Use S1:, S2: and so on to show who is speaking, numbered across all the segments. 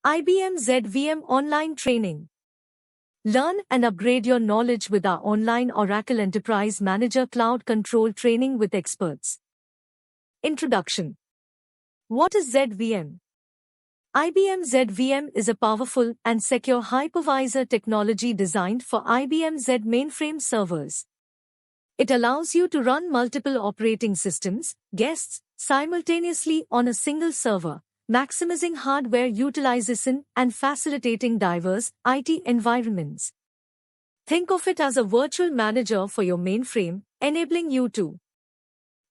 S1: IBM zVM Online Training. Learn and upgrade your knowledge with our online Oracle Enterprise Manager Cloud Control training with experts. Introduction. What is zVM? IBM zVM is a powerful and secure hypervisor technology designed for IBM Z mainframe servers. It allows you to run multiple operating systems, guests, simultaneously on a single server, maximizing hardware utilization and facilitating diverse IT environments. Think of it as a virtual manager for your mainframe, enabling you to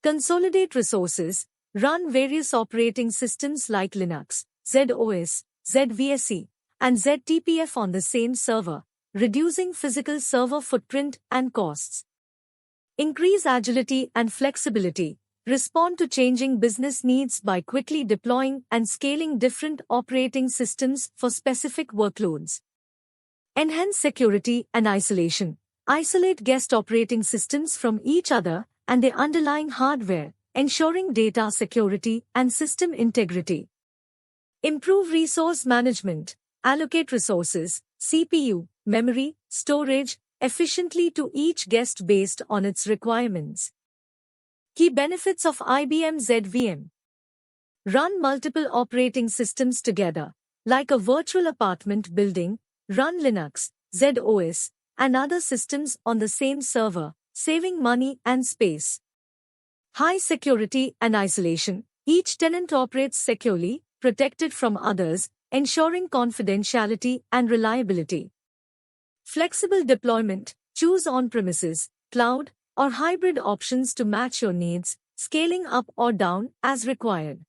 S1: consolidate resources, run various operating systems like Linux, ZOS, ZVSE, and ZTPF on the same server, reducing physical server footprint and costs. Increase agility and flexibility. Respond to changing business needs by quickly deploying and scaling different operating systems for specific workloads. Enhance security and isolation. Isolate guest operating systems from each other and their underlying hardware, ensuring data security and system integrity. Improve resource management. Allocate resources, CPU, memory, storage, efficiently to each guest based on its requirements. Key benefits of IBM zVM. Run multiple operating systems together, like a virtual apartment building, run Linux, ZOS, and other systems on the same server, saving money and space. High security and isolation. Each tenant operates securely, protected from others, ensuring confidentiality and reliability. Flexible deployment. Choose on-premises, cloud, or hybrid options to match your needs, scaling up or down as required.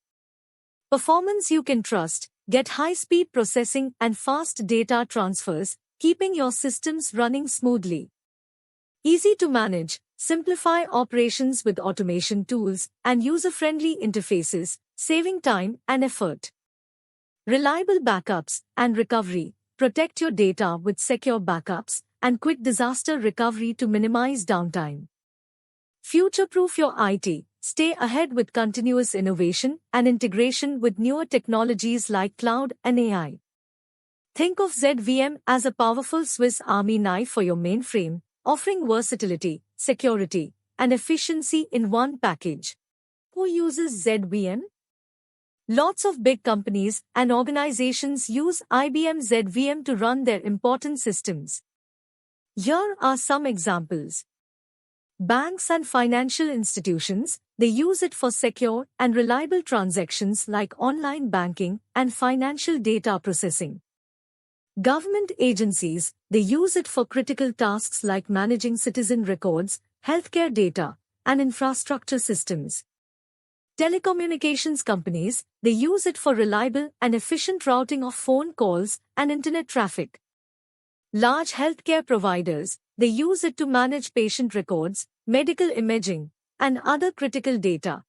S1: Performance you can trust. Get high-speed processing and fast data transfers, keeping your systems running smoothly. Easy to manage. Simplify operations with automation tools and user-friendly interfaces, saving time and effort. Reliable backups and recovery. Protect your data with secure backups and quick disaster recovery to minimize downtime. Future-proof your IT. Stay ahead with continuous innovation and integration with newer technologies like cloud and AI. Think of zVM as a powerful Swiss Army knife for your mainframe, offering versatility, security, and efficiency in one package. Who uses zVM? Lots of big companies and organizations use IBM zVM to run their important systems. Here are some examples. Banks and financial institutions, they use it for secure and reliable transactions like online banking and financial data processing. Government agencies, they use it for critical tasks like managing citizen records, healthcare data, and infrastructure systems. Telecommunications companies, they use it for reliable and efficient routing of phone calls and internet traffic. Large healthcare providers, they use it to manage patient records, medical imaging, and other critical data.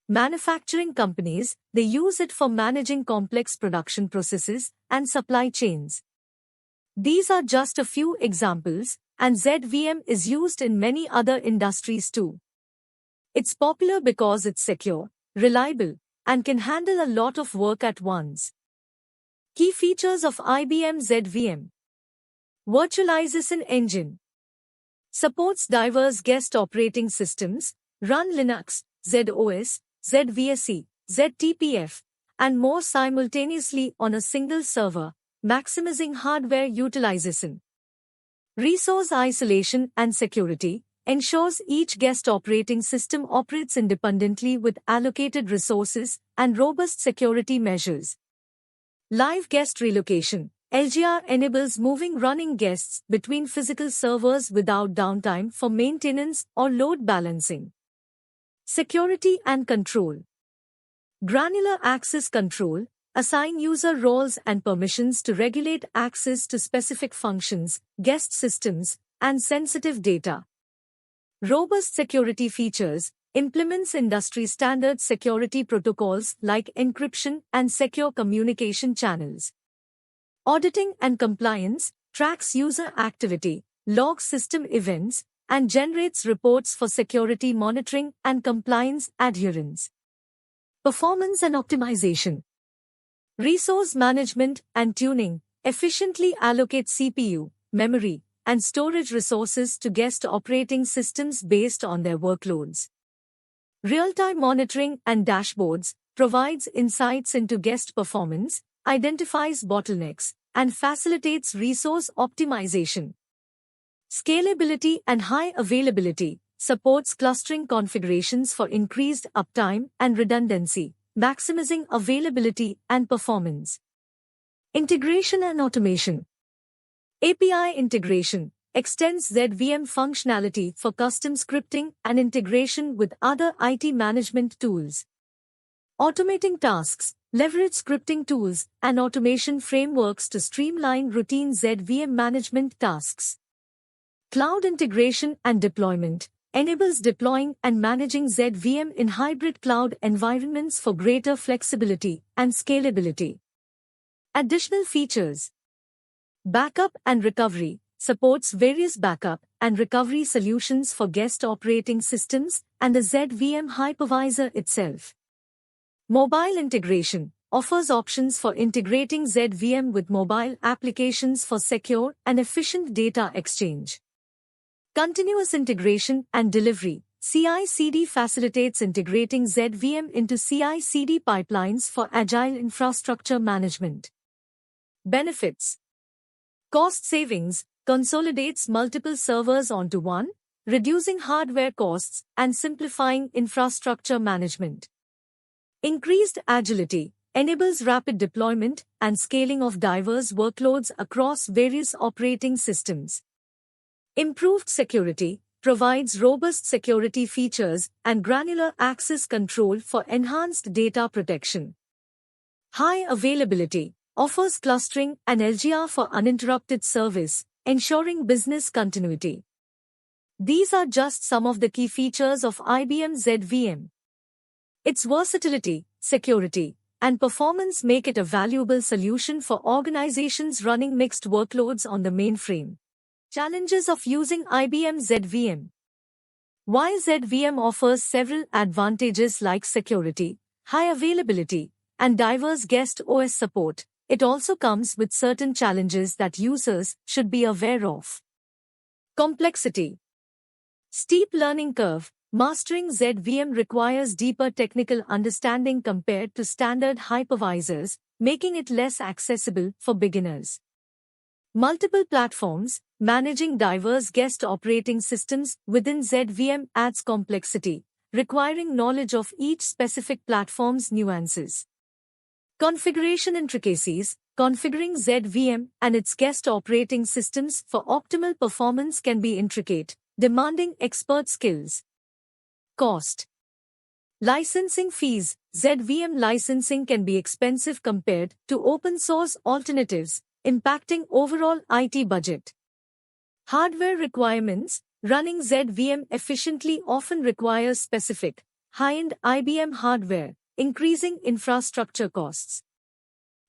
S1: Manufacturing companies, they use it for managing complex production processes and supply chains. These are just a few examples, and zVM is used in many other industries too. It's popular because it's secure, reliable, and can handle a lot of work at once. Key features of IBM zVM. Virtualization engine. Supports diverse guest operating systems, run Linux, ZOS, ZVSE, ZTPF, and more simultaneously on a single server, maximizing hardware utilization. Resource isolation and security. Ensures each guest operating system operates independently with allocated resources and robust security measures. Live guest relocation. LGR enables moving running guests between physical servers without downtime for maintenance or load balancing. Security and control. Granular access control. Assign user roles and permissions to regulate access to specific functions, guest systems, and sensitive data. Robust security features. Implements industry-standard security protocols like encryption and secure communication channels. Auditing and compliance. Tracks user activity, logs system events, and generates reports for security monitoring and compliance adherence. Performance and optimization. Resource management and tuning efficiently allocate CPU, memory, and storage resources to guest operating systems based on their workloads. Real-time monitoring and dashboards provides insights into guest performance, identifies bottlenecks, and facilitates resource optimization. Scalability and high availability supports clustering configurations for increased uptime and redundancy, maximizing availability and performance. Integration and automation. API integration extends zVM functionality for custom scripting and integration with other IT management tools. Automating tasks leverage scripting tools and automation frameworks to streamline routine zVM management tasks. Cloud integration and deployment enables deploying and managing zVM in hybrid cloud environments for greater flexibility and scalability. Additional features. Backup and recovery supports various backup and recovery solutions for guest operating systems and the zVM hypervisor itself. Mobile integration offers options for integrating zVM with mobile applications for secure and efficient data exchange. Continuous integration and delivery. CI/CD facilitates integrating zVM into CI/CD pipelines for agile infrastructure management. Benefits. Cost savings consolidates multiple servers onto one, reducing hardware costs and simplifying infrastructure management. Increased agility enables rapid deployment and scaling of diverse workloads across various operating systems. Improved security provides robust security features and granular access control for enhanced data protection. High availability offers clustering and LGR for uninterrupted service, ensuring business continuity. These are just some of the key features of IBM zVM. Its versatility, security, and performance make it a valuable solution for organizations running mixed workloads on the mainframe. Challenges of using IBM zVM. While zVM offers several advantages like security, high availability, and diverse guest OS support, it also comes with certain challenges that users should be aware of. Complexity. Steep learning curve. Mastering zVM requires deeper technical understanding compared to standard hypervisors, making it less accessible for beginners. Multiple platforms. Managing diverse guest operating systems within zVM adds complexity, requiring knowledge of each specific platform's nuances. Configuration intricacies. Configuring zVM and its guest operating systems for optimal performance can be intricate, demanding expert skills. Cost. Licensing fees. zVM licensing can be expensive compared to open-source alternatives, impacting overall IT budget. Hardware requirements. Running zVM efficiently often requires specific, high-end IBM hardware, increasing infrastructure costs.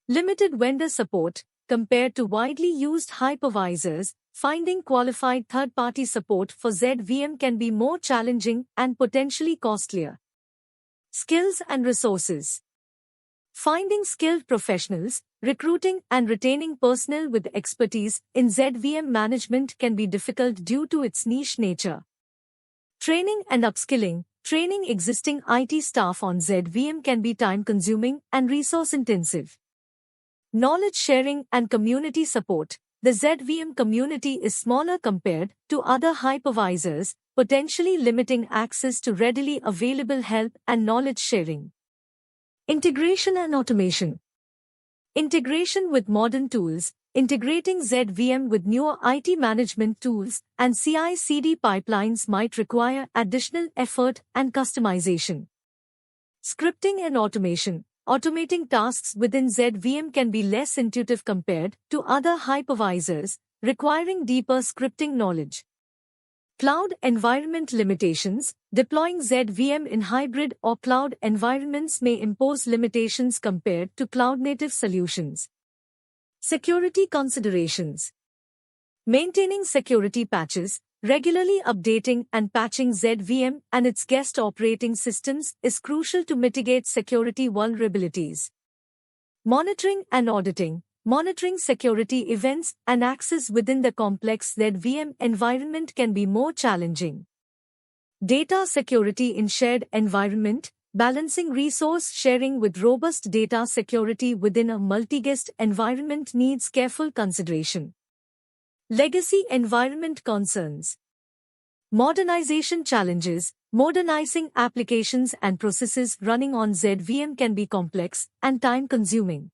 S1: Limited vendor support. Compared to widely used hypervisors, finding qualified third-party support for zVM can be more challenging and potentially costlier. Skills and resources. Finding skilled professionals, recruiting and retaining personnel with expertise in zVM management can be difficult due to its niche nature. Training and upskilling. Training existing IT staff on zVM can be time-consuming and resource-intensive. Knowledge sharing and community support. The zVM community is smaller compared to other hypervisors, potentially limiting access to readily available help and knowledge sharing. Integration and automation. Integration with modern tools. Integrating zVM with newer IT management tools and CI/CD pipelines might require additional effort and customization. Scripting and automation. Automating tasks within zVM can be less intuitive compared to other hypervisors, requiring deeper scripting knowledge. Cloud environment limitations. Deploying zVM in hybrid or cloud environments may impose limitations compared to cloud-native solutions. Security considerations. Maintaining security patches, regularly updating and patching zVM and its guest operating systems is crucial to mitigate security vulnerabilities. Monitoring and auditing. Monitoring security events and access within the complex zVM environment can be more challenging. Data security in shared environment. Balancing resource sharing with robust data security within a multi-guest environment needs careful consideration. Legacy environment concerns. Modernization challenges. Modernizing applications and processes running on zVM can be complex and time-consuming.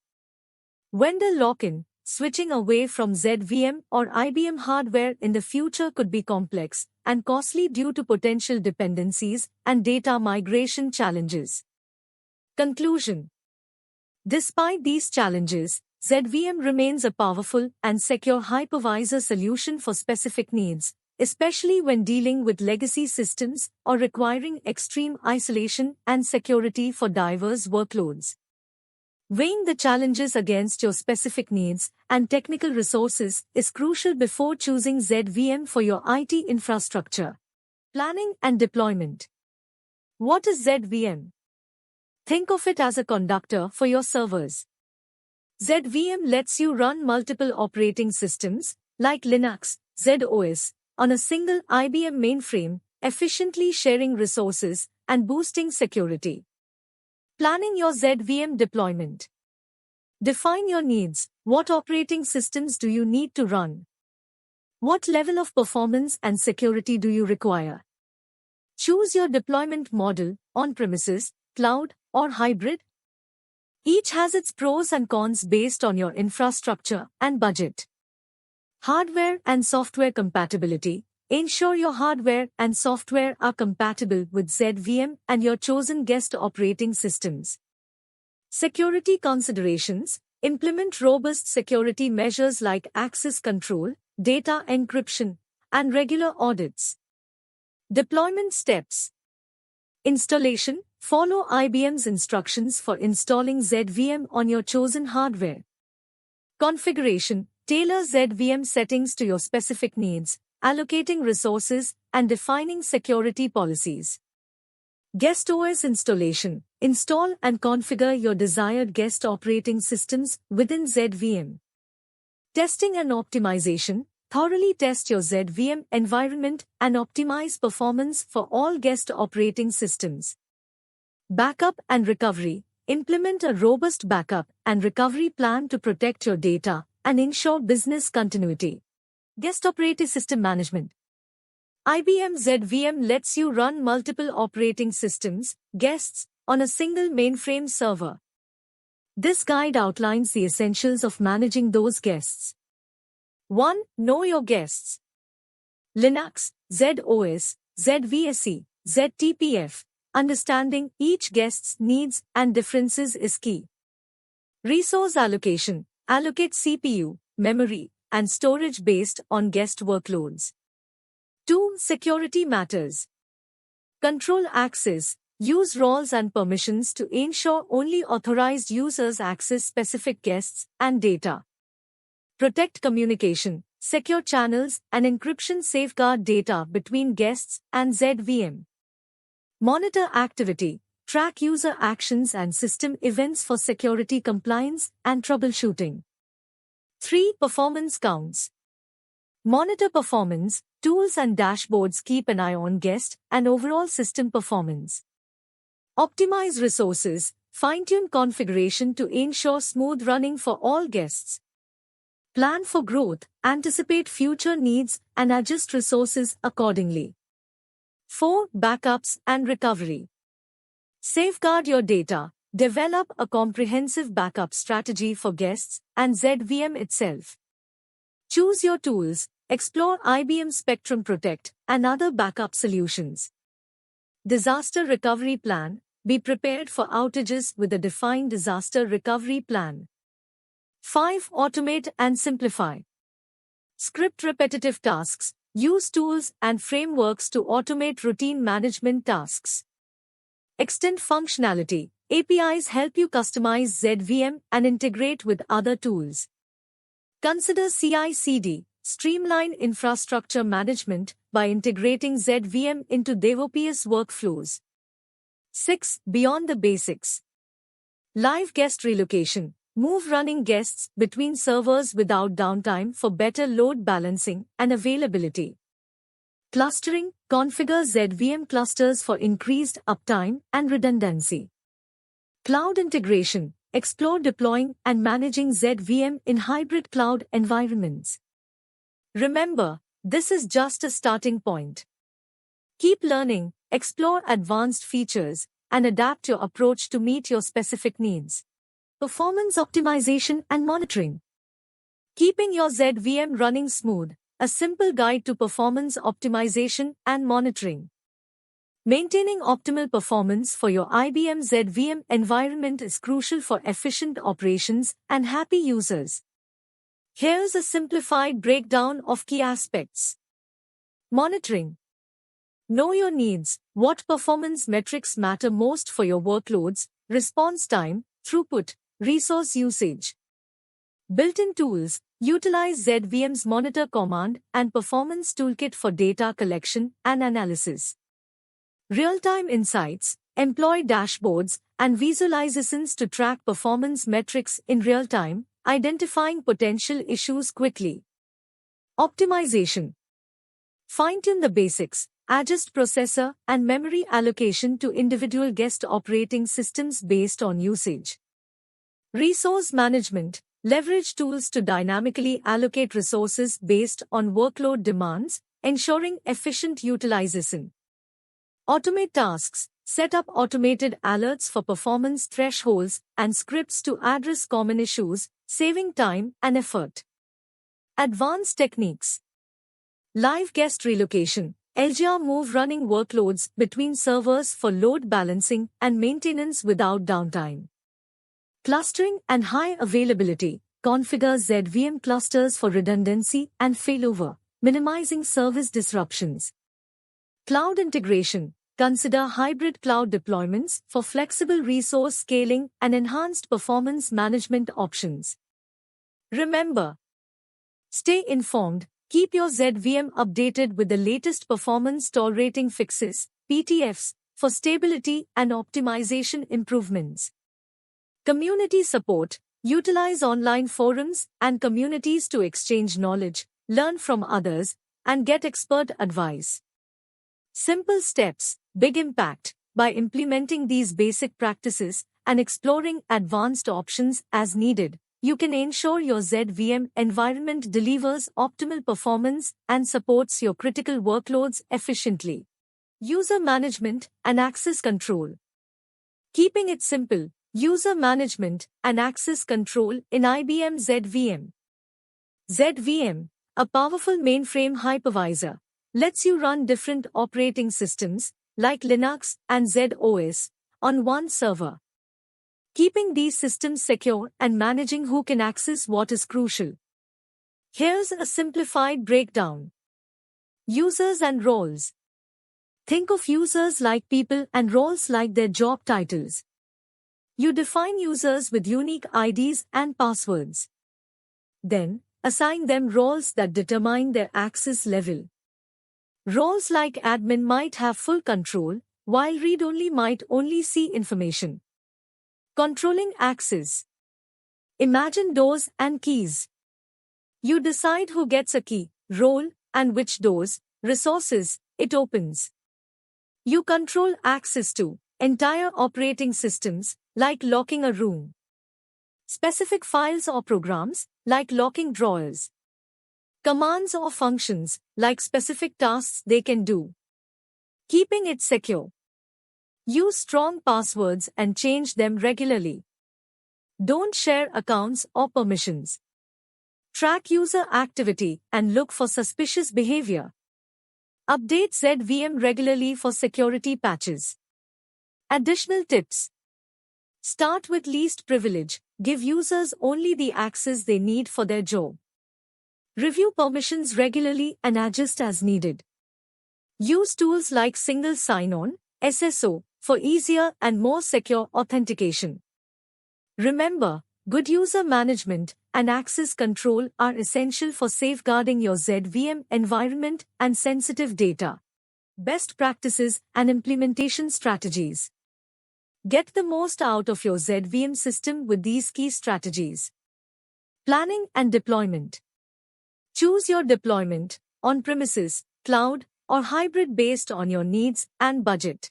S1: Vendor lock-in. Switching away from zVM or IBM hardware in the future could be complex and costly due to potential dependencies and data migration challenges. Conclusion. Despite these challenges, zVM remains a powerful and secure hypervisor solution for specific needs, especially when dealing with legacy systems or requiring extreme isolation and security for diverse workloads. Weighing the challenges against your specific needs and technical resources is crucial before choosing zVM for your IT infrastructure. Planning and deployment. What is zVM? Think of it as a conductor for your servers. zVM lets you run multiple operating systems, like Linux, ZOS, on a single IBM mainframe, efficiently sharing resources and boosting security. Planning your zVM deployment. Define your needs. What operating systems do you need to run? What level of performance and security do you require? Choose your deployment model, on-premises, cloud, or hybrid. Each has its pros and cons based on your infrastructure and budget. Hardware and software compatibility. Ensure your hardware and software are compatible with zVM and your chosen guest operating systems. Security considerations. Implement robust security measures like access control, data encryption, and regular audits. Deployment steps. Installation. Follow IBM's instructions for installing zVM on your chosen hardware. Configuration. Tailor zVM settings to your specific needs, allocating resources, and defining security policies. Guest OS installation. Install and configure your desired guest operating systems within zVM. Testing and optimization. Thoroughly test your zVM environment and optimize performance for all guest operating systems. Backup and recovery. Implement a robust backup and recovery plan to protect your data and ensure business continuity. Guest operating system management. IBM zVM lets you run multiple operating systems, guests, on a single mainframe server. This guide outlines the essentials of managing those guests. 1. Know your guests. Linux, ZOS, ZVSE, ZTPF. Understanding each guest's needs and differences is key. Resource allocation. Allocate CPU, memory, and storage based on guest workloads. 2. Security matters. Control access. Use roles and permissions to ensure only authorized users access specific guests and data. Protect communication. Secure channels and encryption safeguard data between guests and zVM. Monitor activity. Track user actions and system events for security compliance and troubleshooting. 3. Performance counts. Monitor performance. Tools and dashboards keep an eye on guest and overall system performance. Optimize resources. Fine-tune configuration to ensure smooth running for all guests. Plan for growth. Anticipate future needs and adjust resources accordingly. 4. Backups and recovery. Safeguard your data. Develop a comprehensive backup strategy for guests and zVM itself. Choose your tools. Explore IBM Spectrum Protect and other backup solutions. Disaster recovery plan. Be prepared for outages with a defined disaster recovery plan. 5. Automate and simplify. Script repetitive tasks. Use tools and frameworks to automate routine management tasks. Extend functionality. APIs help you customize zVM and integrate with other tools. Consider CI/CD. Streamline infrastructure management by integrating zVM into DevOps workflows. 6. Beyond the basics. Live guest relocation. Move running guests between servers without downtime for better load balancing and availability. Clustering, configure zVM clusters for increased uptime and redundancy. Cloud integration, explore deploying and managing zVM in hybrid cloud environments. Remember, this is just a starting point. Keep learning, explore advanced features, and adapt your approach to meet your specific needs. Performance optimization and monitoring. Keeping your zVM running smooth, a simple guide to performance optimization and monitoring. Maintaining optimal performance for your IBM zVM environment is crucial for efficient operations and happy users. Here's a simplified breakdown of key aspects. Monitoring. Know your needs. What performance metrics matter most for your workloads, response time, throughput, resource usage. Built-in tools. Utilize zVM's Monitor command and Performance Toolkit for data collection and analysis. Real-time insights. Employ dashboards and visualizations to track performance metrics in real time, identifying potential issues quickly. Optimization. Fine-tune the basics. Adjust processor and memory allocation to individual guest operating systems based on usage. Resource management. Leverage tools to dynamically allocate resources based on workload demands, ensuring efficient utilization. Automate tasks. Set up automated alerts for performance thresholds and scripts to address common issues, saving time and effort. Advanced techniques. Live guest relocation. LGR move running workloads between servers for load balancing and maintenance without downtime. Clustering and high availability. Configure zVM clusters for redundancy and failover, minimizing service disruptions. Cloud integration. Consider hybrid cloud deployments for flexible resource scaling and enhanced performance management options. Remember, stay informed. Keep your zVM updated with the latest performance tolerating fixes, PTFs, for stability and optimization improvements. Community support. Utilize online forums and communities to exchange knowledge, learn from others, and get expert advice. Simple steps, big impact. By implementing these basic practices and exploring advanced options as needed, you can ensure your zVM environment delivers optimal performance and supports your critical workloads efficiently. User management and access control. Keeping it simple. User management and access control in IBM zVM. zVM, a powerful mainframe hypervisor, lets you run different operating systems, like Linux and ZOS, on one server. Keeping these systems secure and managing who can access what is crucial. Here's a simplified breakdown. Users and roles. Think of users like people and roles like their job titles. You define users with unique IDs and passwords. Then, assign them roles that determine their access level. Roles like admin might have full control, while read-only might only see information. Controlling access. Imagine doors and keys. You decide who gets a key, role, and which doors, resources, it opens. You control access to entire operating systems, like locking a room. Specific files or programs, like locking drawers. Commands or functions, like specific tasks they can do. Keeping it secure. Use strong passwords and change them regularly. Don't share accounts or permissions. Track user activity and look for suspicious behavior. Update zVM regularly for security patches. Additional tips. Start with least privilege. Give users only the access they need for their job. Review permissions regularly and adjust as needed. Use tools like Single Sign-On, SSO, for easier and more secure authentication. Remember, good user management and access control are essential for safeguarding your zVM environment and sensitive data. Best practices and implementation strategies. Get the most out of your zVM system with these key strategies. Planning and deployment. Choose your deployment, on-premises, cloud, or hybrid based on your needs and budget.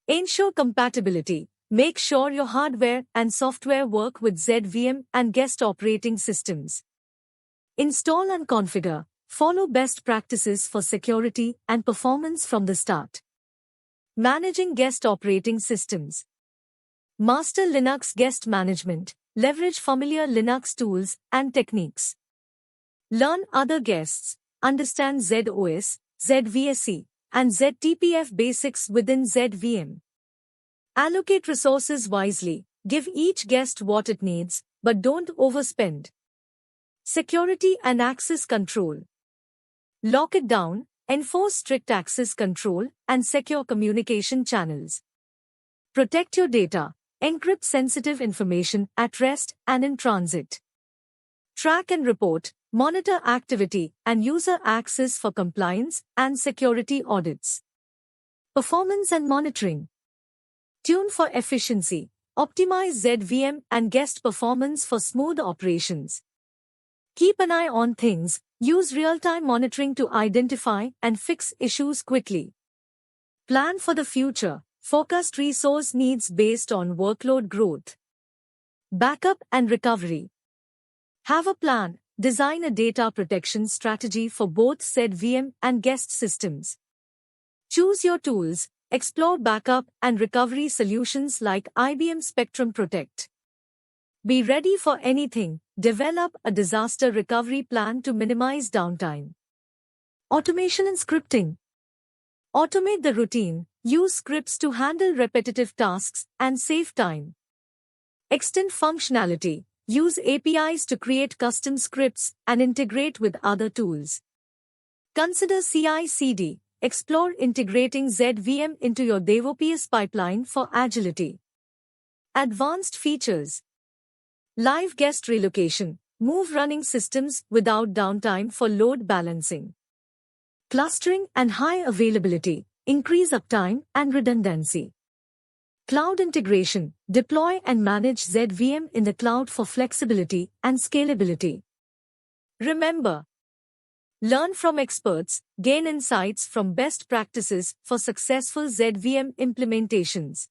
S1: Ensure compatibility. Make sure your hardware and software work with zVM and guest operating systems. Install and configure. Follow best practices for security and performance from the start. Managing guest operating systems. Master Linux guest management. Leverage familiar Linux tools and techniques. Learn other guests. Understand ZOS, ZVSE, and ZTPF basics within zVM. Allocate resources wisely. Give each guest what it needs, but don't overspend. Security and access control. Lock it down, enforce strict access control, and secure communication channels. Protect your data. Encrypt sensitive information at rest and in transit. Track and report. Monitor activity and user access for compliance and security audits. Performance and monitoring. Tune for efficiency. Optimize zVM and guest performance for smooth operations. Keep an eye on things. Use real-time monitoring to identify and fix issues quickly. Plan for the future. Forecast resource needs based on workload growth. Backup and recovery. Have a plan. Design a data protection strategy for both zVM and guest systems. Choose your tools. Explore backup and recovery solutions like IBM Spectrum Protect. Be ready for anything. Develop a disaster recovery plan to minimize downtime. Automation and scripting. Automate the routine. Use scripts to handle repetitive tasks and save time. Extend functionality. Use APIs to create custom scripts and integrate with other tools. Consider CI/CD. Explore integrating zVM into your DevOps pipeline for agility. Advanced features. Live guest relocation. Move running systems without downtime for load balancing. Clustering and high availability. Increase uptime and redundancy. Cloud integration. Deploy and manage zVM in the cloud for flexibility and scalability. Remember, learn from experts, gain insights from best practices for successful zVM implementations.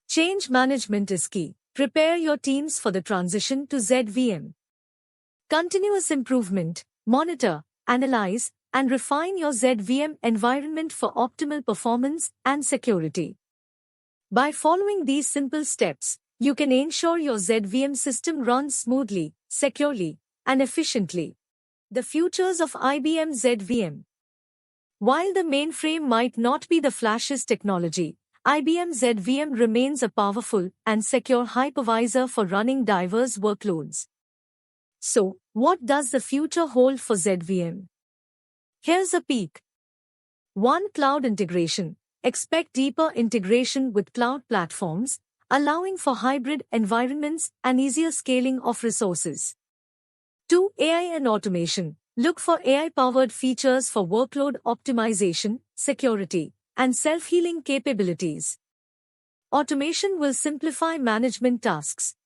S1: Change management is key. Prepare your teams for the transition to zVM. Continuous improvement. Monitor, analyze, and refine your zVM environment for optimal performance and security. By following these simple steps, you can ensure your zVM system runs smoothly, securely, and efficiently. The futures of IBM zVM. While the mainframe might not be the flashiest technology, IBM zVM remains a powerful and secure hypervisor for running diverse workloads. So, what does the future hold for zVM? Here's a peek. 1. Cloud integration. Expect deeper integration with cloud platforms, allowing for hybrid environments and easier scaling of resources. 2. AI and automation. Look for AI-powered features for workload optimization, security, and self-healing capabilities. Automation will simplify management tasks.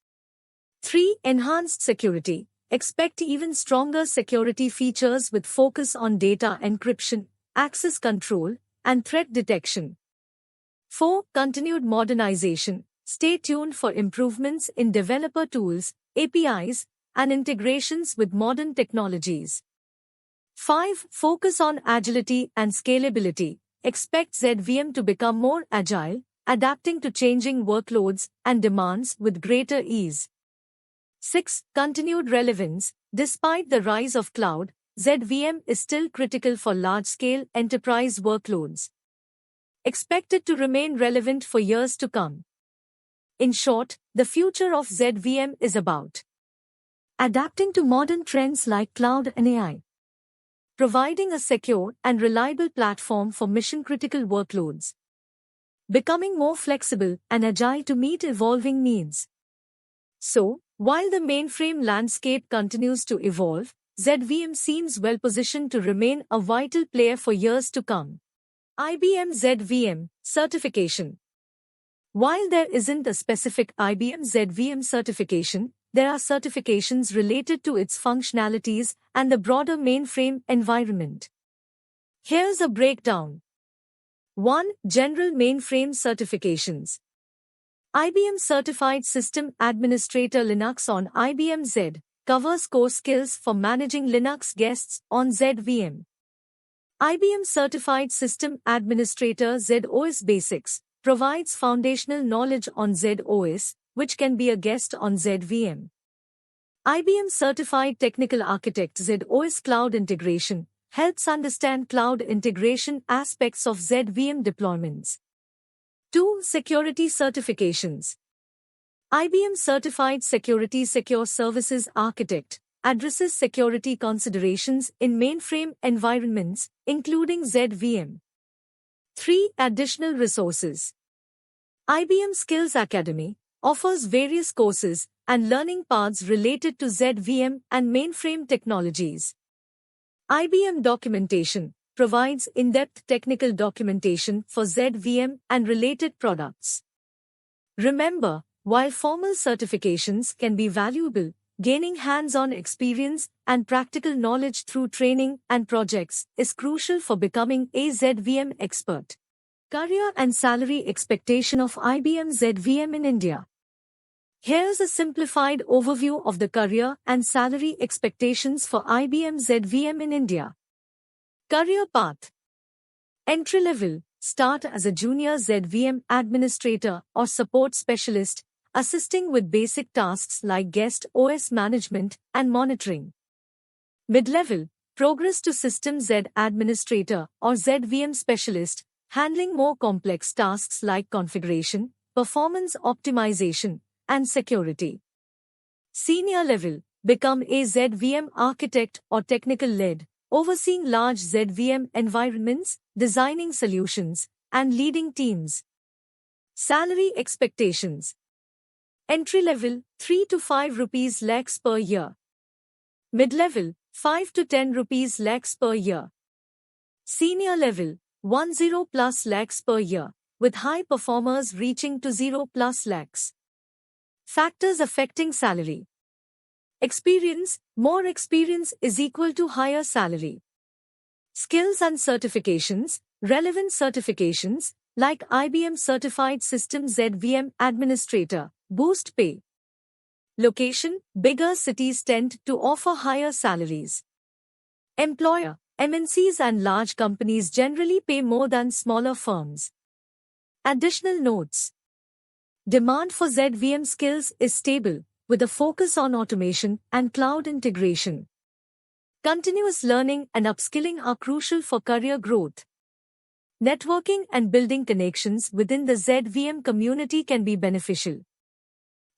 S1: 3. Enhanced security. Expect even stronger security features with focus on data encryption, access control, and threat detection. 4. Continued modernization. Stay tuned for improvements in developer tools, APIs, and integrations with modern technologies. 5. Focus on agility and scalability. Expect zVM to become more agile, adapting to changing workloads and demands with greater ease. 6. Continued relevance. Despite the rise of cloud, zVM is still critical for large-scale enterprise workloads. Expect it to remain relevant for years to come. In short, the future of zVM is about adapting to modern trends like cloud and AI, providing a secure and reliable platform for mission-critical workloads, becoming more flexible and agile to meet evolving needs. So, while the mainframe landscape continues to evolve, zVM seems well-positioned to remain a vital player for years to come. IBM zVM Certification. While there isn't a specific IBM zVM certification, there are certifications related to its functionalities and the broader mainframe environment. Here's a breakdown. 1. General Mainframe Certifications. IBM Certified System Administrator Linux on IBM Z covers core skills for managing Linux guests on zVM. IBM Certified System Administrator ZOS Basics provides foundational knowledge on ZOS, which can be a guest on zVM. IBM Certified Technical Architect ZOS Cloud Integration helps understand cloud integration aspects of zVM deployments. 2. Security Certifications. IBM Certified Security Secure Services Architect addresses security considerations in mainframe environments, including zVM. 3. Additional resources. IBM Skills Academy offers various courses and learning paths related to zVM and mainframe technologies. IBM Documentation provides in-depth technical documentation for zVM and related products. Remember, while formal certifications can be valuable, gaining hands-on experience and practical knowledge through training and projects is crucial for becoming a zVM expert. Career and salary expectation of IBM zVM in India. Here's a simplified overview of the career and salary expectations for IBM zVM in India. Career path. Entry level. Start as a junior zVM administrator or support specialist, assisting with basic tasks like guest OS management and monitoring. Mid-level. Progress to System Z administrator or zVM specialist, handling more complex tasks like configuration, performance optimization, and security. Senior level. Become a zVM architect or technical lead, overseeing large zVM environments, designing solutions, and leading teams. Salary expectations. Entry level, 3 to 5 rupees lakhs per year. Mid-level, 5 to 10 rupees lakhs per year. Senior level, 10 plus lakhs per year, with high performers reaching to 0 plus lakhs. Factors affecting salary. Experience. More experience is equal to higher salary. Skills and certifications. Relevant certifications, like IBM Certified System zVM Administrator, boost pay. Location. Bigger cities tend to offer higher salaries. Employer. MNCs and large companies generally pay more than smaller firms. Additional notes. Demand for zVM skills is stable, with a focus on automation and cloud integration. Continuous learning and upskilling are crucial for career growth. Networking and building connections within the zVM community can be beneficial.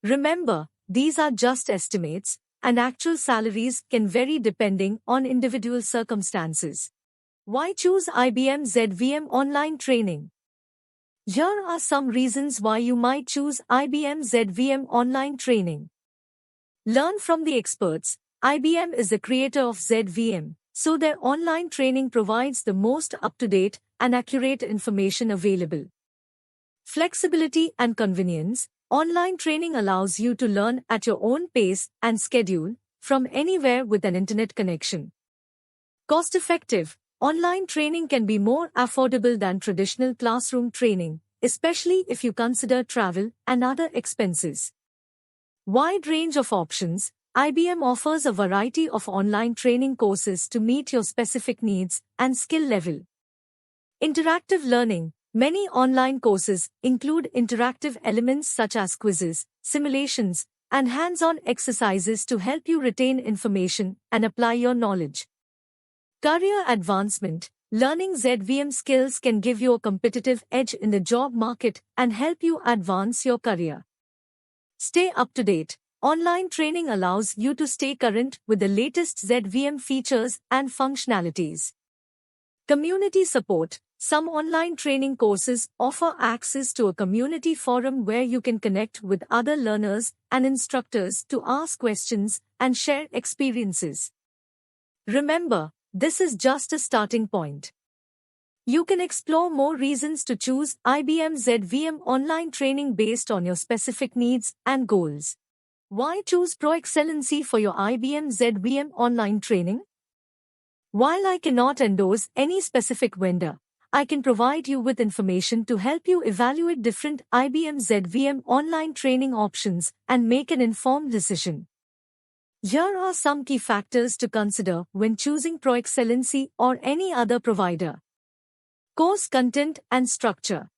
S1: Remember, these are just estimates, and actual salaries can vary depending on individual circumstances. Why choose IBM zVM online training? Here are some reasons why you might choose IBM zVM online training. Learn from the experts. IBM is the creator of zVM, so their online training provides the most up-to-date and accurate information available. Flexibility and convenience. Online training allows you to learn at your own pace and schedule, from anywhere with an internet connection. Cost-effective. Online training can be more affordable than traditional classroom training, especially if you consider travel and other expenses. Wide range of options. IBM offers a variety of online training courses to meet your specific needs and skill level. Interactive learning. Many online courses include interactive elements such as quizzes, simulations, and hands-on exercises to help you retain information and apply your knowledge. Career advancement. Learning zVM skills can give you a competitive edge in the job market and help you advance your career. Stay up to date. Online training allows you to stay current with the latest zVM features and functionalities. Community support. Some online training courses offer access to a community forum where you can connect with other learners and instructors to ask questions and share experiences. Remember, this is just a starting point. You can explore more reasons to choose IBM zVM online training based on your specific needs and goals. Why choose Proexcellency for your IBM zVM online training? While I cannot endorse any specific vendor, I can provide you with information to help you evaluate different IBM zVM online training options and make an informed decision. Here are some key factors to consider when choosing Proexcellency or any other provider. Course content and structure.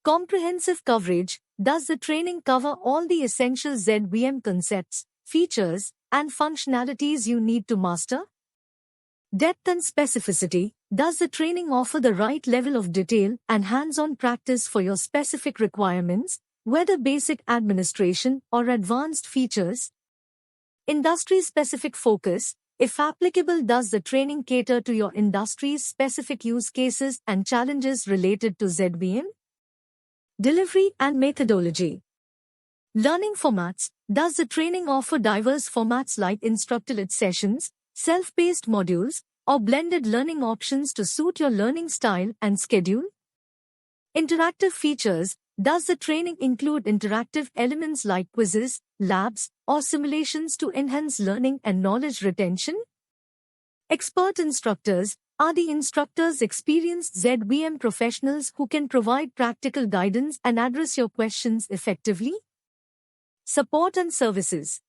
S1: Comprehensive coverage. Does the training cover all the essential zVM concepts, features, and functionalities you need to master? Depth and specificity. Does the training offer the right level of detail and hands-on practice for your specific requirements, whether basic administration or advanced features? Industry-specific focus. If applicable, does the training cater to your industry's specific use cases and challenges related to zVM? Delivery and methodology. Learning formats. Does the training offer diverse formats like instructor-led sessions, self-paced modules, or blended learning options to suit your learning style and schedule? Interactive features. Does the training include interactive elements like quizzes, labs, or simulations to enhance learning and knowledge retention? Expert instructors. Are the instructors experienced zVM professionals who can provide practical guidance and address your questions effectively? Support and services.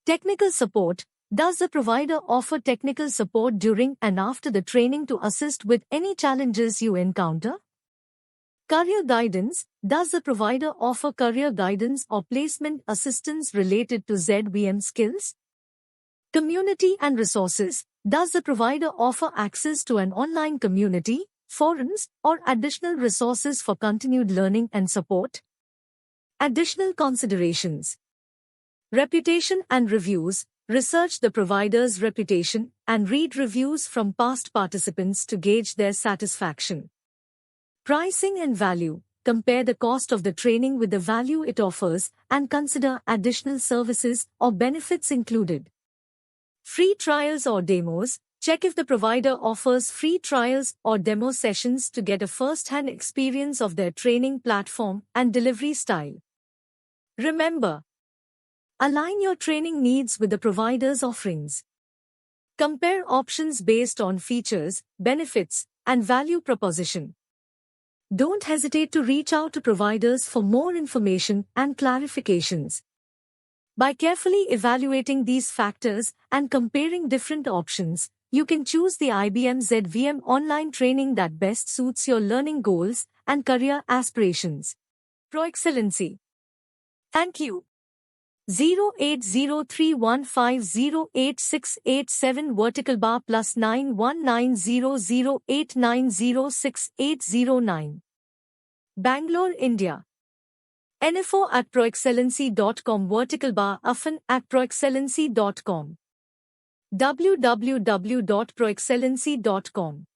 S1: Technical support. Does the provider offer technical support during and after the training to assist with any challenges you encounter? Career guidance. Does the provider offer career guidance or placement assistance related to zVM skills? Community and resources. Does the provider offer access to an online community, forums, or additional resources for continued learning and support? Additional considerations. Reputation and reviews. Research the provider's reputation and read reviews from past participants to gauge their satisfaction. Pricing and value. Compare the cost of the training with the value it offers and consider additional services or benefits included. Free trials or demos. Check if the provider offers free trials or demo sessions to get a first-hand experience of their training platform and delivery style. Remember, align your training needs with the provider's offerings. Compare options based on features, benefits, and value proposition. Don't hesitate to reach out to providers for more information and clarifications. By carefully evaluating these factors and comparing different options, you can choose the IBM zVM online training that best suits your learning goals and career aspirations. Proexcellency. Thank you. 0803150868 vertical bar plus 919008906809. Bangalore, India. info@proexcellency.com vertical bar @proexcellency.com. www.proexcellency.com